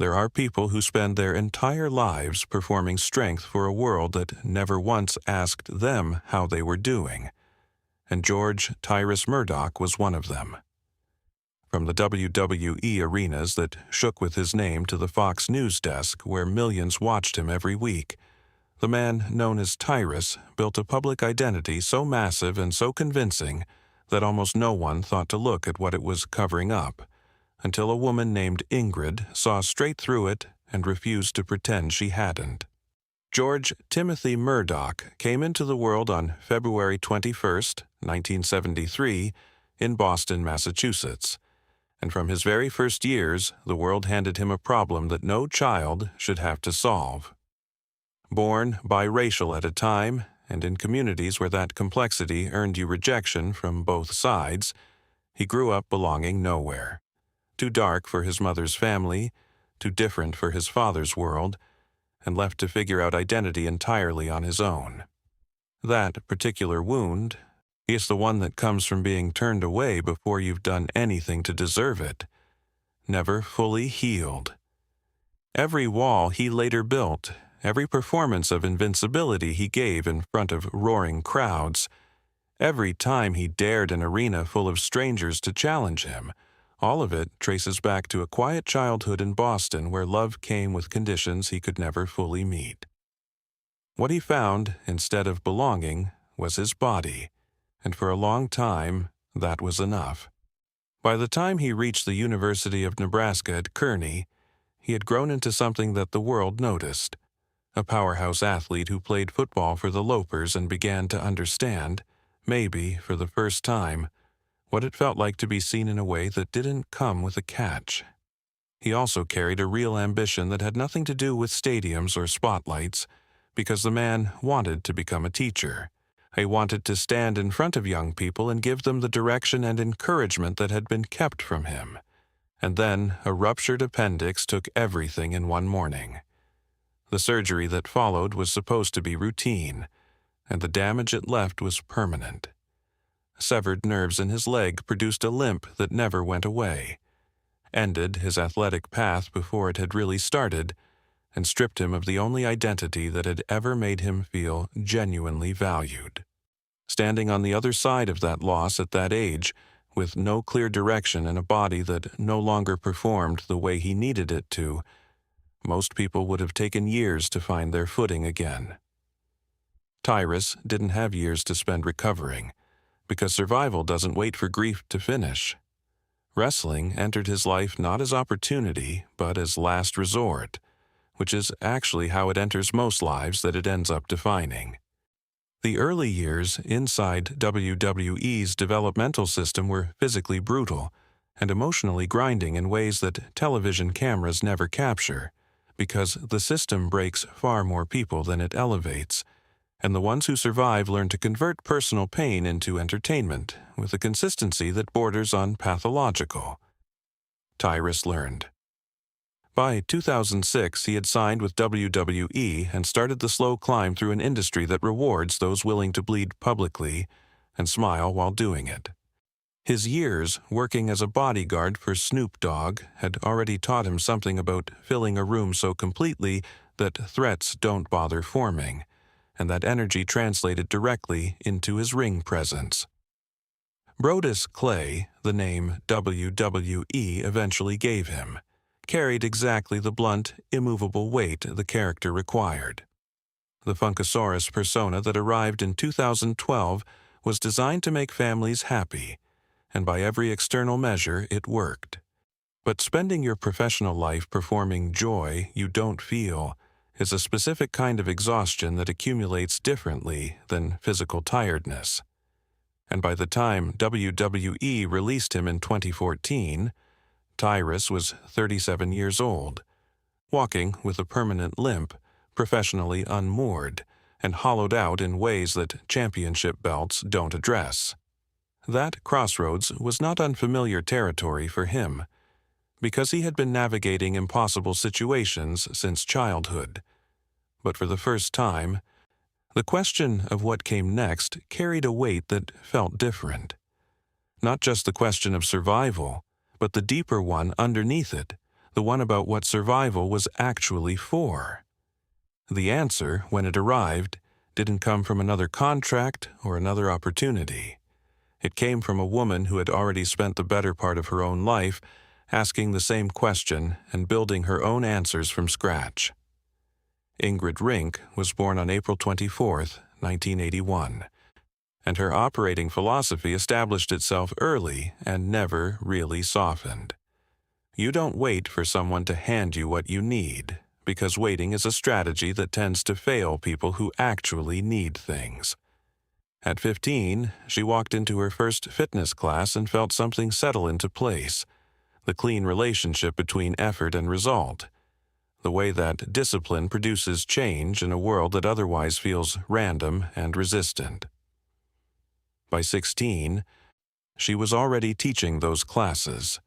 there are people who spend their entire lives performing strength for a world that never once asked them how they were doing. And George Tyrus Murdoch was one of them. From the WWE arenas that shook with his name to the Fox News desk where millions watched him every week, the man known as Tyrus built a public identity so massive and so convincing that almost no one thought to look at what it was covering up, until a woman named Ingrid saw straight through it and refused to pretend she hadn't. George Timothy Murdoch came into the world on February 21st, 1973, in Boston, Massachusetts. And from his very first years, the world handed him a problem that no child should have to solve. Born biracial at a time, and in communities where that complexity earned you rejection from both sides, he grew up belonging nowhere. Too dark for his mother's family, too different for his father's world, and left to figure out identity entirely on his own. That particular wound is the one that comes from being turned away before you've done anything to deserve it, never fully healed. Every wall he later built, every performance of invincibility he gave in front of roaring crowds, every time he dared an arena full of strangers to challenge him, all of it traces back to a quiet childhood in Boston where love came with conditions he could never fully meet. What he found, instead of belonging, was his body, and for a long time, that was enough. By the time he reached the University of Nebraska at Kearney, he had grown into something that the world noticed, a powerhouse athlete who played football for the Lopers and began to understand, maybe for the first time, what it felt like to be seen in a way that didn't come with a catch. He also carried a real ambition that had nothing to do with stadiums or spotlights, because the man wanted to become a teacher. He wanted to stand in front of young people and give them the direction and encouragement that had been kept from him. And then a ruptured appendix took everything in one morning. The surgery that followed was supposed to be routine, and the damage it left was permanent. Severed nerves in his leg produced a limp that never went away, ended his athletic path before it had really started, and stripped him of the only identity that had ever made him feel genuinely valued. Standing on the other side of that loss at that age, with no clear direction and a body that no longer performed the way he needed it to, most people would have taken years to find their footing again. Tyrus didn't have years to spend recovering, because survival doesn't wait for grief to finish. Wrestling entered his life not as opportunity, but as last resort, which is actually how it enters most lives that it ends up defining. The early years inside WWE's developmental system were physically brutal and emotionally grinding in ways that television cameras never capture, because the system breaks far more people than it elevates, and the ones who survive learn to convert personal pain into entertainment with a consistency that borders on pathological. Tyrus learned. By 2006, he had signed with WWE and started the slow climb through an industry that rewards those willing to bleed publicly and smile while doing it. His years working as a bodyguard for Snoop Dogg had already taught him something about filling a room so completely that threats don't bother forming, and that energy translated directly into his ring presence. Brodus Clay, the name WWE eventually gave him, carried exactly the blunt, immovable weight the character required. The Funkasaurus persona that arrived in 2012 was designed to make families happy, and by every external measure it worked. But spending your professional life performing joy you don't feel is a specific kind of exhaustion that accumulates differently than physical tiredness. And by the time WWE released him in 2014, Tyrus was 37 years old, walking with a permanent limp, professionally unmoored, and hollowed out in ways that championship belts don't address. That crossroads was not unfamiliar territory for him, because he had been navigating impossible situations since childhood. But for the first time, the question of what came next carried a weight that felt different. Not just the question of survival, but the deeper one underneath it, the one about what survival was actually for. The answer, when it arrived, didn't come from another contract or another opportunity. It came from a woman who had already spent the better part of her own life asking the same question and building her own answers from scratch. Ingrid Rink was born on April 24, 1981, and her operating philosophy established itself early and never really softened. You don't wait for someone to hand you what you need, because waiting is a strategy that tends to fail people who actually need things. At 15, she walked into her first fitness class and felt something settle into place, the clean relationship between effort and result, the way that discipline produces change in a world that otherwise feels random and resistant. By 16, she was already teaching those classes,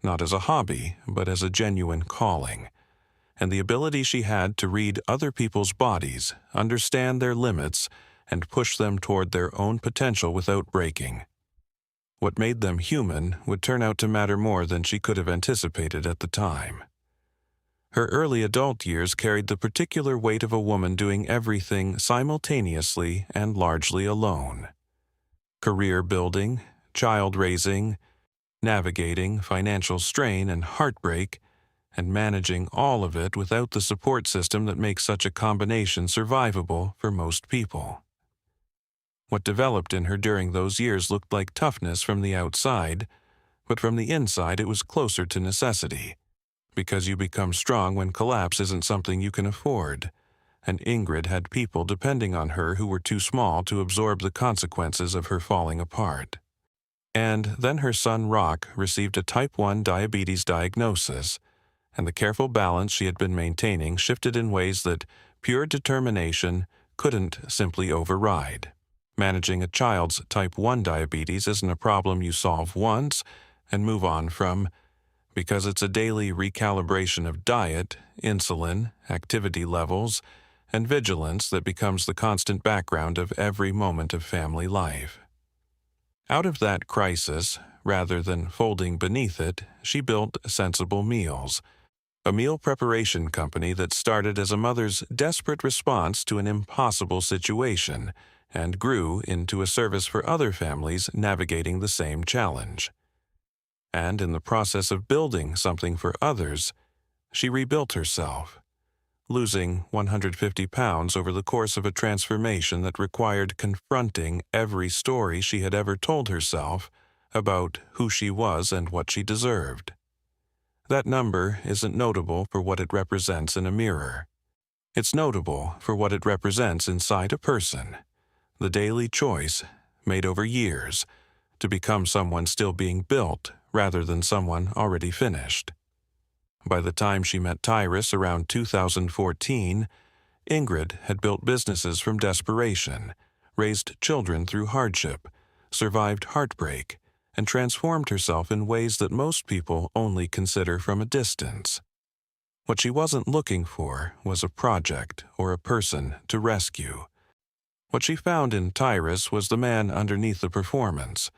not as a hobby, but as a genuine calling, and the ability she had to read other people's bodies, understand their limits, and push them toward their own potential without breaking. What made them human would turn out to matter more than she could have anticipated at the time. Her early adult years carried the particular weight of a woman doing everything simultaneously and largely alone. Career building, child raising, navigating financial strain and heartbreak, and managing all of it without the support system that makes such a combination survivable for most people. What developed in her during those years looked like toughness from the outside, but from the inside it was closer to necessity, because you become strong when collapse isn't something you can afford, and Ingrid had people depending on her who were too small to absorb the consequences of her falling apart. And then her son Rock received a type 1 diabetes diagnosis, and the careful balance she had been maintaining shifted in ways that pure determination couldn't simply override. Managing a child's type 1 diabetes isn't a problem you solve once and move on from, because it's a daily recalibration of diet, insulin, activity levels, and vigilance that becomes the constant background of every moment of family life. Out of that crisis, rather than folding beneath it, she built Sensible Meals, a meal preparation company that started as a mother's desperate response to an impossible situation and grew into a service for other families navigating the same challenge. And in the process of building something for others, she rebuilt herself, losing 150 pounds over the course of a transformation that required confronting every story she had ever told herself about who she was and what she deserved. That number isn't notable for what it represents in a mirror. It's notable for what it represents inside a person, the daily choice, made over years, to become someone still being built rather than someone already finished. By the time she met Tyrus around 2014, Ingrid had built businesses from desperation, raised children through hardship, survived heartbreak, and transformed herself in ways that most people only consider from a distance. What she wasn't looking for was a project or a person to rescue. What she found in Tyrus was the man underneath the performance,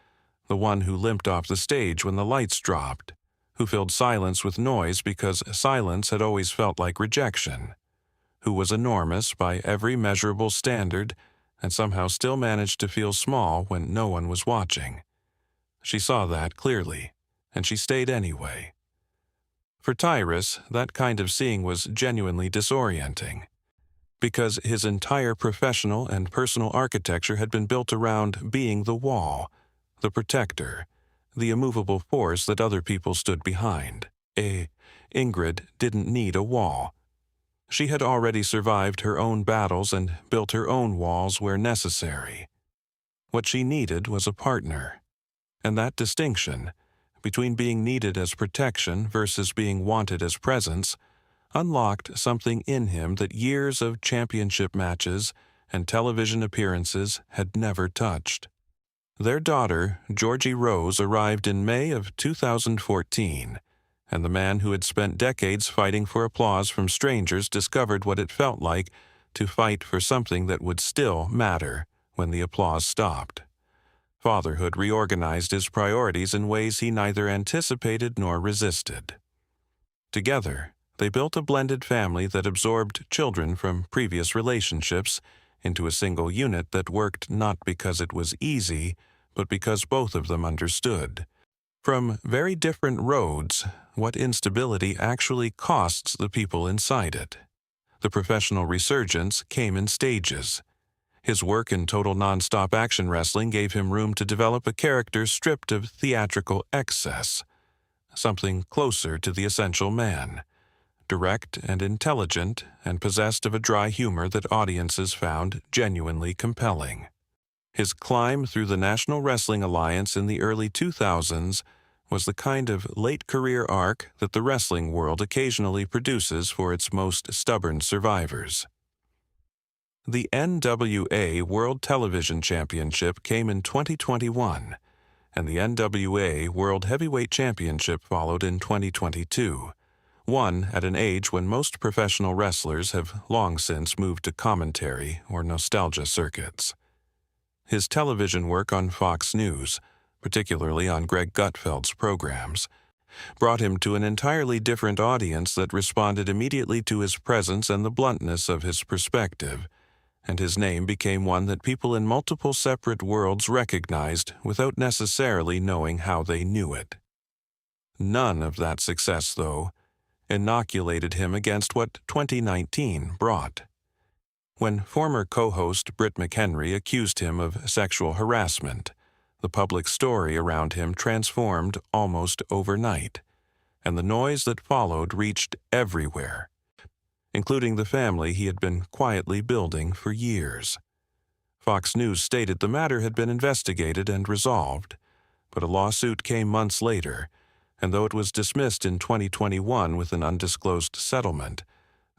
the one who limped off the stage when the lights dropped, who filled silence with noise because silence had always felt like rejection, who was enormous by every measurable standard and somehow still managed to feel small when no one was watching. She saw that clearly, and she stayed anyway. For Tyrus, that kind of seeing was genuinely disorienting, because his entire professional and personal architecture had been built around being the wall, the protector, the immovable force that other people stood behind. Ingrid didn't need a wall. She had already survived her own battles and built her own walls where necessary. What she needed was a partner. And that distinction, between being needed as protection versus being wanted as presence, unlocked something in him that years of championship matches and television appearances had never touched. Their daughter, Georgie Rose, arrived in May of 2014, and the man who had spent decades fighting for applause from strangers discovered what it felt like to fight for something that would still matter when the applause stopped. Fatherhood reorganized his priorities in ways he neither anticipated nor resisted. Together, they built a blended family that absorbed children from previous relationships into a single unit that worked not because it was easy, but because both of them understood. From very different roads, what instability actually costs the people inside it. The professional resurgence came in stages. His work in total non-stop action wrestling gave him room to develop a character stripped of theatrical excess, something closer to the essential man, direct and intelligent and possessed of a dry humor that audiences found genuinely compelling. His climb through the National Wrestling Alliance in the early 2000s was the kind of late-career arc that the wrestling world occasionally produces for its most stubborn survivors. The NWA World Television Championship came in 2021, and the NWA World Heavyweight Championship followed in 2022, one at an age when most professional wrestlers have long since moved to commentary or nostalgia circuits. His television work on Fox News, particularly on Greg Gutfeld's programs, brought him to an entirely different audience that responded immediately to his presence and the bluntness of his perspective, and his name became one that people in multiple separate worlds recognized without necessarily knowing how they knew it. None of that success, though, inoculated him against what 2019 brought. When former co-host Britt McHenry accused him of sexual harassment, the public story around him transformed almost overnight, and the noise that followed reached everywhere, including the family he had been quietly building for years. Fox News stated the matter had been investigated and resolved, but a lawsuit came months later, and though it was dismissed in 2021 with an undisclosed settlement,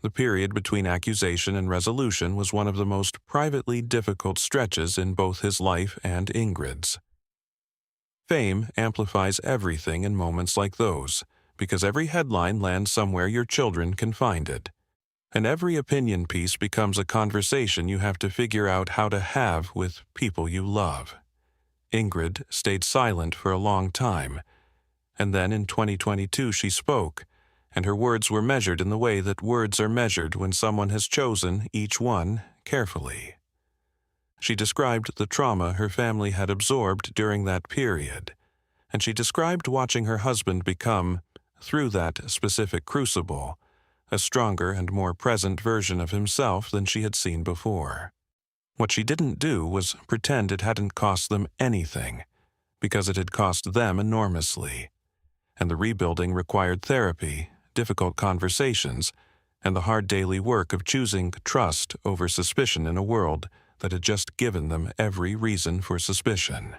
the period between accusation and resolution was one of the most privately difficult stretches in both his life and Ingrid's. Fame amplifies everything in moments like those, because every headline lands somewhere your children can find it. And every opinion piece becomes a conversation you have to figure out how to have with people you love. Ingrid stayed silent for a long time, and then in 2022 she spoke, and her words were measured in the way that words are measured when someone has chosen each one carefully. She described the trauma her family had absorbed during that period, and she described watching her husband become, through that specific crucible, a stronger and more present version of himself than she had seen before. What she didn't do was pretend it hadn't cost them anything, because it had cost them enormously, and the rebuilding required therapy, difficult conversations, and the hard daily work of choosing trust over suspicion in a world that had just given them every reason for suspicion.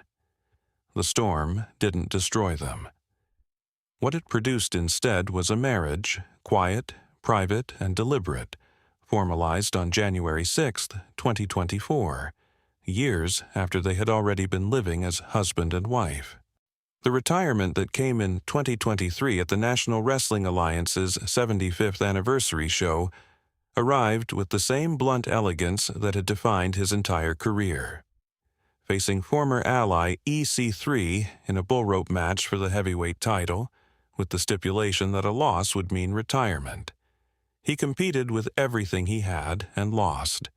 The storm didn't destroy them. What it produced instead was a marriage, quiet, private, and deliberate, formalized on January 6, 2024, years after they had already been living as husband and wife. The retirement that came in 2023 at the National Wrestling Alliance's 75th anniversary show arrived with the same blunt elegance that had defined his entire career. Facing former ally EC3 in a bullrope match for the heavyweight title, with the stipulation that a loss would mean retirement. He competed with everything he had and lost,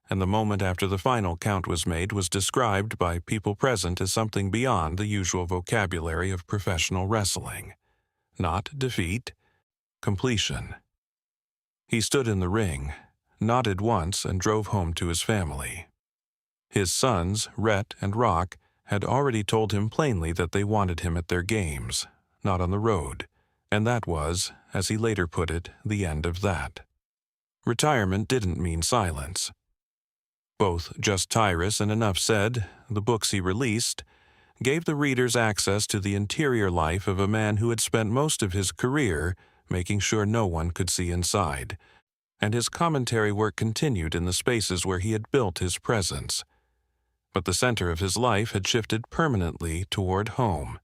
and the moment after the final count was made was described by people present as something beyond the usual vocabulary of professional wrestling. Not defeat, completion. He stood in the ring, nodded once, and drove home to his family. His sons, Rhett and Rock, had already told him plainly that they wanted him at their games, not on the road, and that was, as he later put it, the end of that. Retirement didn't mean silence. Both Just Tyrus and Enough Said, the books he released, gave the readers access to the interior life of a man who had spent most of his career making sure no one could see inside, and his commentary work continued in the spaces where he had built his presence. But the center of his life had shifted permanently toward home.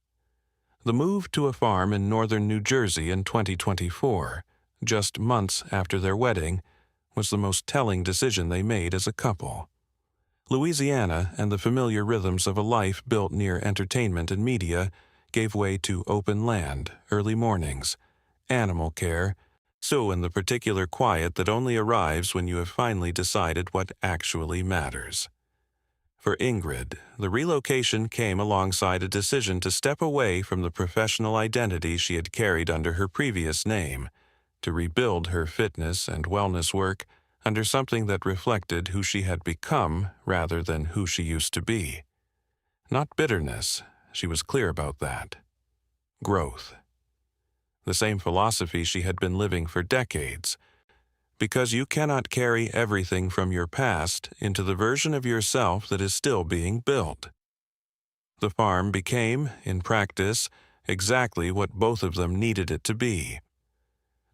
The move to a farm in northern New Jersey in 2024, just months after their wedding, was the most telling decision they made as a couple. Louisiana and the familiar rhythms of a life built near entertainment and media gave way to open land, early mornings, animal care, so in the particular quiet that only arrives when you have finally decided what actually matters. For Ingrid, the relocation came alongside a decision to step away from the professional identity she had carried under her previous name, to rebuild her fitness and wellness work under something that reflected who she had become rather than who she used to be. Not bitterness, she was clear about that. Growth. The same philosophy she had been living for decades. Because you cannot carry everything from your past into the version of yourself that is still being built. The farm became, in practice, exactly what both of them needed it to be.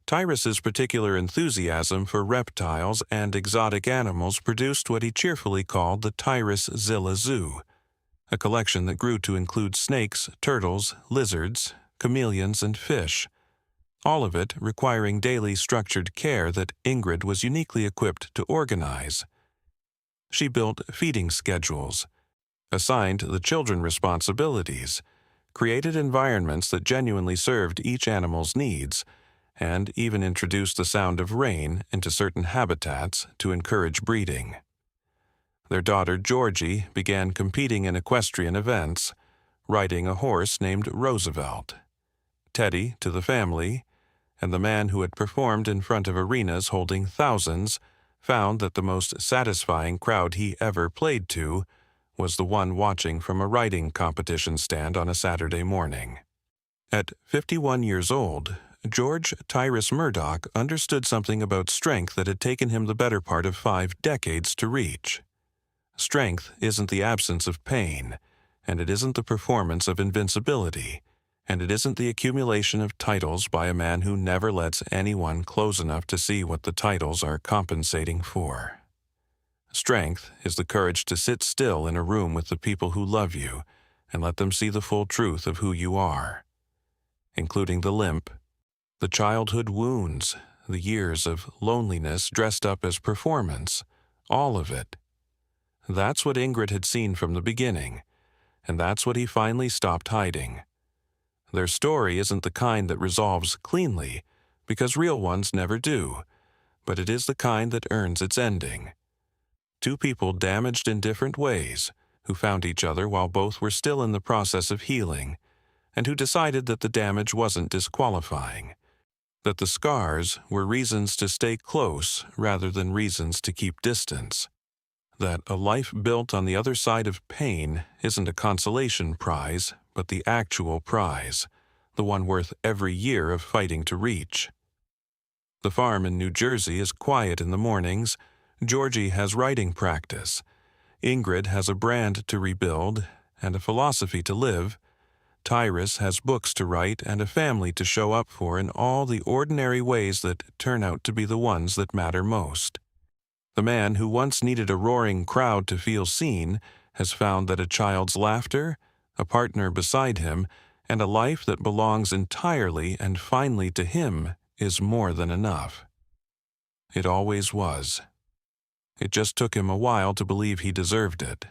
Tyrus's particular enthusiasm for reptiles and exotic animals produced what he cheerfully called the Tyrus Zilla Zoo, a collection that grew to include snakes, turtles, lizards, chameleons, and fish, all of it requiring daily structured care that Ingrid was uniquely equipped to organize. She built feeding schedules, assigned the children responsibilities, created environments that genuinely served each animal's needs, and even introduced the sound of rain into certain habitats to encourage breeding. Their daughter Georgie began competing in equestrian events, riding a horse named Roosevelt. Teddy, to the family, and the man who had performed in front of arenas holding thousands, found that the most satisfying crowd he ever played to was the one watching from a riding competition stand on a Saturday morning. At 51 years old, George Tyrus Murdoch understood something about strength that had taken him the better part of 5 decades to reach. Strength isn't the absence of pain, and it isn't the performance of invincibility, and it isn't the accumulation of titles by a man who never lets anyone close enough to see what the titles are compensating for. Strength is the courage to sit still in a room with the people who love you and let them see the full truth of who you are, including the limp, the childhood wounds, the years of loneliness dressed up as performance, all of it. That's what Ingrid had seen from the beginning, and that's what he finally stopped hiding. Their story isn't the kind that resolves cleanly, because real ones never do, but it is the kind that earns its ending. 2 people damaged in different ways, who found each other while both were still in the process of healing, and who decided that the damage wasn't disqualifying, that the scars were reasons to stay close rather than reasons to keep distance, that a life built on the other side of pain isn't a consolation prize, but the actual prize, the one worth every year of fighting to reach. The farm in New Jersey is quiet in the mornings. Georgie has writing practice. Ingrid has a brand to rebuild and a philosophy to live. Tyrus has books to write and a family to show up for in all the ordinary ways that turn out to be the ones that matter most. The man who once needed a roaring crowd to feel seen has found that a child's laughter, a partner beside him, and a life that belongs entirely and finally to him is more than enough. It always was. It just took him a while to believe he deserved it.